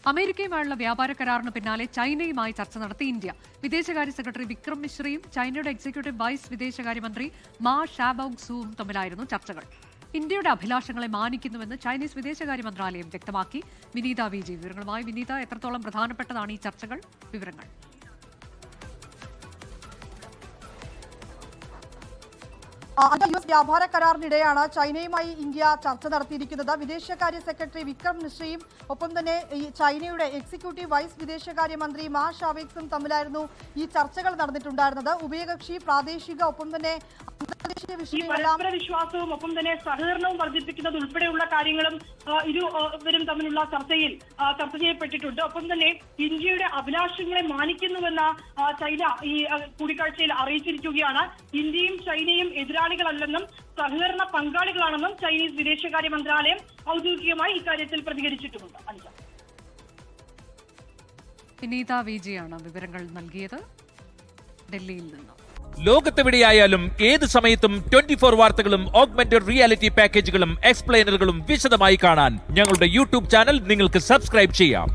അമേരിക്കയുമായുള്ള വ്യാപാര കരാറിന് പിന്നാലെ ചൈനയുമായി ചർച്ച നടത്തി ഇന്ത്യ. വിദേശകാര്യ സെക്രട്ടറി വിക്രം മിശ്രയും ചൈനയുടെ എക്സിക്യൂട്ടീവ് വൈസ് വിദേശകാര്യമന്ത്രി മാ ഷാബൌങ് സുവും തമ്മിലായിരുന്നു ചർച്ചകൾ. ഇന്ത്യയുടെ അഭിലാഷങ്ങളെ മാനിക്കുന്നുവെന്ന് ചൈനീസ് വിദേശകാര്യ മന്ത്രാലയം വ്യക്തമാക്കി. വിനീത വിജി വിവരങ്ങളുമായി. വിനീത, എത്രത്തോളം പ്രധാനപ്പെട്ടതാണ് ഈ ചർച്ചകൾ? വിവരങ്ങൾ. US വ്യാപാര കരാറിനിടെയാണ് ചൈനയുമായി ഇന്ത്യ ചർച്ച നടത്തിയിരിക്കുന്നത്. വിദേശകാര്യ സെക്രട്ടറി വിക്രം മിശ്രയും ഒപ്പം തന്നെ ഈ ചൈനയുടെ എക്സിക്യൂട്ടീവ് വൈസ് വിദേശകാര്യമന്ത്രി മാ ഷാവേക്സും തമ്മിലായിരുന്നു ഈ ചർച്ചകൾ നടന്നിട്ടുണ്ടായിരുന്നത്. ഉഭയകക്ഷി, പ്രാദേശിക ഒപ്പം തന്നെ അന്തർദേശീയ വിഷയങ്ങളെല്ലാം വിശ്വാസവും ഒപ്പം തന്നെ സഹകരണവും വർദ്ധിപ്പിക്കുന്നത് ഉൾപ്പെടെയുള്ള കാര്യങ്ങളും ഇരുവരും തമ്മിലുള്ള ചർച്ചയിൽ ചർച്ച ചെയ്യപ്പെട്ടിട്ടുണ്ട്. ഒപ്പം തന്നെ ഇന്ത്യയുടെ അഭിലാഷങ്ങളെ മാനിക്കുന്നുവെന്ന ചൈന ഈ കൂടിക്കാഴ്ചയിൽ അറിയിച്ചിരിക്കുകയാണ്. ഇന്ത്യയും ചൈനയും എതിരാളികളല്ലെന്നും സഹകരണ പങ്കാളികളാണെന്നും ചൈനീസ് വിദേശകാര്യ മന്ത്രാലയം ഔദ്യോഗികമായി ഇക്കാര്യത്തിൽ പ്രതികരിച്ചിട്ടുമുണ്ട്. വിനീത വിജിയാണ് വിവരങ്ങൾ നൽകിയത് ഡൽഹിയിൽ നിന്ന്. ലോകത്തെവിടെയായാലും ഏത് സമയത്തും 24 വാർത്തകളും ഓഗ്മെന്റഡ് റിയാലിറ്റി പാക്കേജുകളും എക്സ്പ്ലെയിനറുകളും വിശദമായി കാണാൻ ഞങ്ങളുടെ യൂട്യൂബ് ചാനൽ നിങ്ങൾക്ക് സബ്സ്ക്രൈബ് ചെയ്യാം.